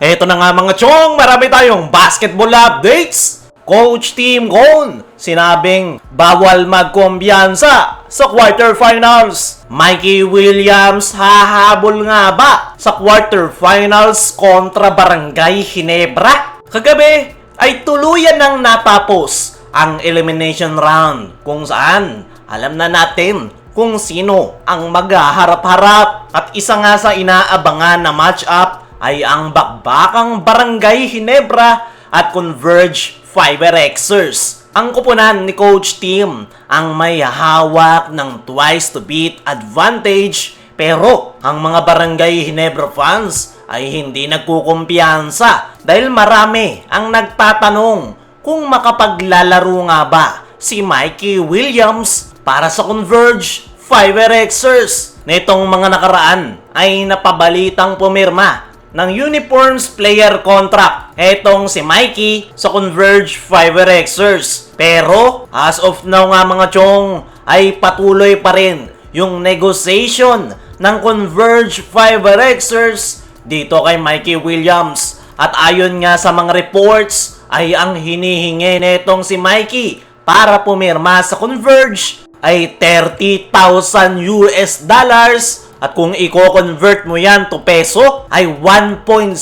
Eto na nga mga chong, marami tayong basketball updates. Coach Tim Cone, sinabing bawal magkumbiyansa sa quarterfinals. Mikey Williams, hahabol nga ba sa quarterfinals kontra Barangay Ginebra? Kagabi ay tuluyan nang natapos ang elimination round kung saan alam na natin kung sino ang maghaharap-harap at isa nga sa inaabangan na match-up ay ang bakbakang Barangay Ginebra at Converge Fiberxers. Ang kupunan ni Coach Tim ang may hawak ng twice to beat advantage, pero ang mga Barangay Ginebra fans ay hindi nagkukumpiyansa dahil marami ang nagtatanong kung makapaglalaro nga ba si Mikey Williams para sa Converge Fiberxers. Nitong mga nakaraan ay napabalitang pumirma ng uniforms player contract etong si Mikey sa Converge Fiberxers. Pero as of now nga mga chong ay patuloy pa rin yung negotiation ng Converge Fiberxers dito kay Mikey Williams. At ayon nga sa mga reports ay ang hinihingi netong si Mikey para pumirma sa Converge ay $30,000 at kung i-convert mo yan to peso ay 1.6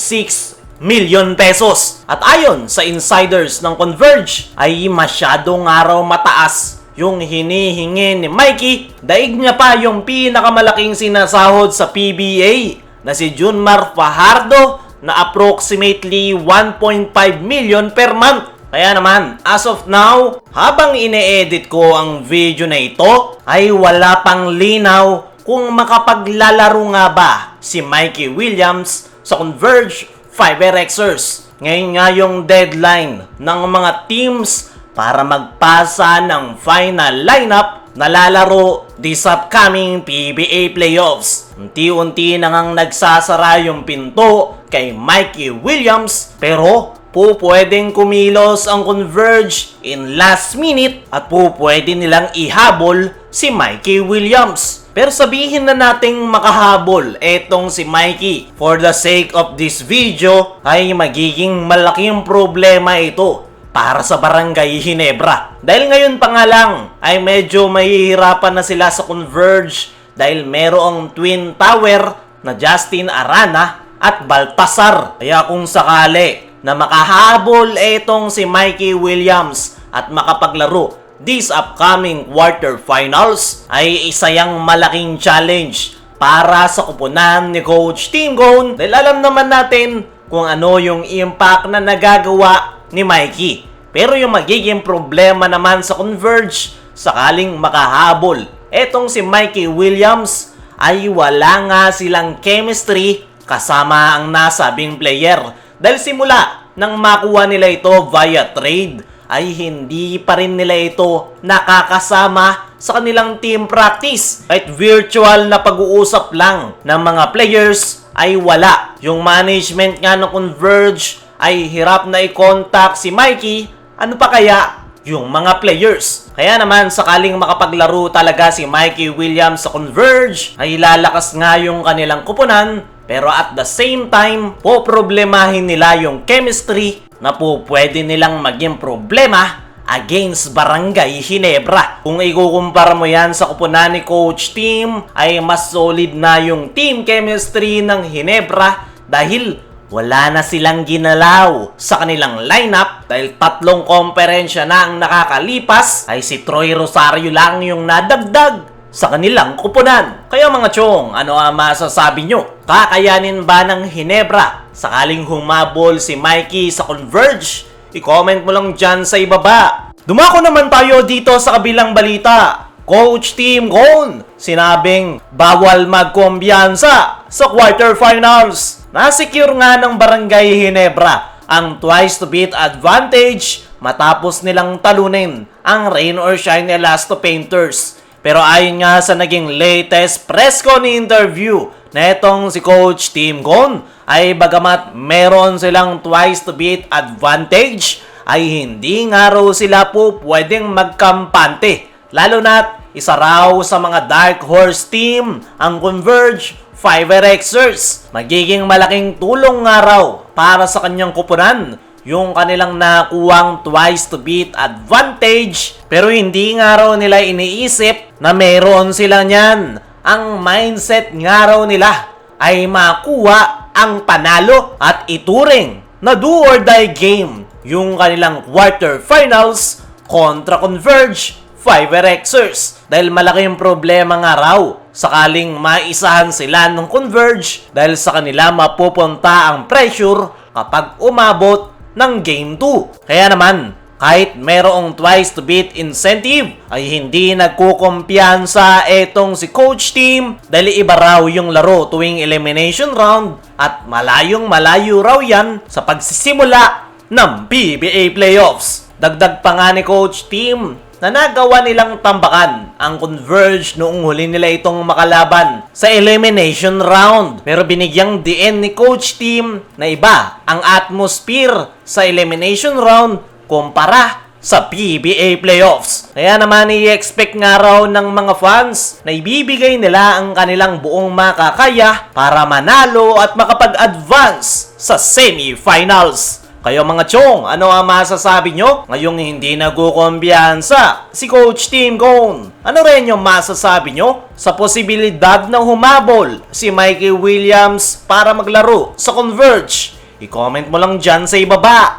million pesos. At ayon sa insiders ng Converge ay masyadong araw mataas yung hinihingi ni Mikey. Daig niya pa yung pinakamalaking sinasahod sa PBA na si Junmar Fajardo na approximately 1.5 million per month. Kaya naman, as of now, habang ine-edit ko ang video na ito, ay wala pang linaw kung makapaglalaro nga ba si Mikey Williams sa Converge Fiberxers. Ngayon nga yung deadline ng mga teams para magpasa ng final lineup na lalaro this upcoming PBA playoffs. Unti-unti na ngang nagsasara yung pinto kay Mikey Williams, pero pwedeng kumilos ang Converge in last minute at pwede nilang ihabol si Mikey Williams. Pero sabihin na nating makahabol etong si Mikey. For the sake of this video ay magiging malaking problema ito para sa Barangay Ginebra. Dahil ngayon pa nga lang ay medyo mahihirapan na sila sa Converge dahil merong twin tower na Justin Arana at Baltasar. Kaya kung sakali na makahabol etong si Mikey Williams at makapaglaro this upcoming quarterfinals ay isa yang malaking challenge para sa kupunan ni Coach Tim Cone dahil alam naman natin kung ano yung impact na nagagawa ni Mikey. Pero yung magiging problema naman sa Converge sakaling makahabol etong si Mikey Williams ay wala nga silang chemistry kasama ang nasabing player. Dahil simula nang makuha nila ito via trade ay hindi pa rin nila ito nakakasama sa kanilang team practice. Kahit virtual na pag-uusap lang ng mga players ay wala. Yung management nga ng Converge ay hirap na i-contact si Mikey. Ano pa kaya yung mga players? Kaya naman sakaling makapaglaro talaga si Mikey Williams sa Converge ay lalakas nga yung kanilang kupunan. Pero at the same time, poproblemahin nila yung chemistry na pwede nilang maging problema against Barangay Ginebra. Kung ikukumpara mo yan sa kupunan ni Coach Tim, ay mas solid na yung team chemistry ng Ginebra dahil wala na silang ginalaw sa kanilang lineup dahil 3 komperensya na ang nakakalipas ay si Troy Rosario lang yung nadagdag sa kanilang kupunan. Kaya mga chong, ano ang masasabi nyo? Kakayanin ba ng Ginebra sakaling humabol si Mikey sa Converge? I-comment mo lang dyan sa ibaba. Dumako naman tayo dito sa kabilang balita. Coach Tim Cone, sinabing bawal magkumbiyansa sa quarterfinals. Nasecure nga ng Barangay Ginebra ang twice to beat advantage matapos nilang talunin ang Rain or Shine Elasto Painters. Pero ayon nga sa naging latest press con interview na itong si Coach Tim Cone ay bagamat meron silang twice to beat advantage ay hindi nga raw sila pwedeng magkampante. Lalo na't isa raw sa mga dark horse team ang Converge Fiberxers. Magiging malaking tulong nga raw para sa kanyang kupunan yung kanilang nakuwang twice to beat advantage, pero hindi nga raw nila iniisip na meron sila niyan. Ang mindset nga raw nila ay makuha ang panalo at ituring na do or die game yung kanilang quarterfinals kontra Converge Fiverxers. Dahil malaki yung problema nga raw sakaling maisahan sila ng Converge dahil sa kanila mapupunta ang pressure kapag umabot ng Game 2. Kaya naman, kahit merong twice to beat incentive, ay hindi nagkukumpiyansa etong si Coach Team dahil iba raw yung laro tuwing elimination round at malayong malayo raw yan sa pagsisimula ng PBA Playoffs. Dagdag pa nga ni Coach Team na nagawa nilang tambakan ang Converge noong huli nila itong makalaban sa elimination round. Pero binigyang diin ni Coach Team na iba ang atmosphere sa elimination round kumpara sa PBA Playoffs. Kaya naman i-expect nga raw ng mga fans na ibibigay nila ang kanilang buong makakaya para manalo at makapag-advance sa semifinals. Kayo mga chong, ano ang masasabi nyo ngayong hindi nagkukumbiyansa si Coach Team Cone? Ano rin yung masasabi nyo sa posibilidad na humabol si Mikey Williams para maglaro sa Converge? I-comment mo lang dyan sa ibaba.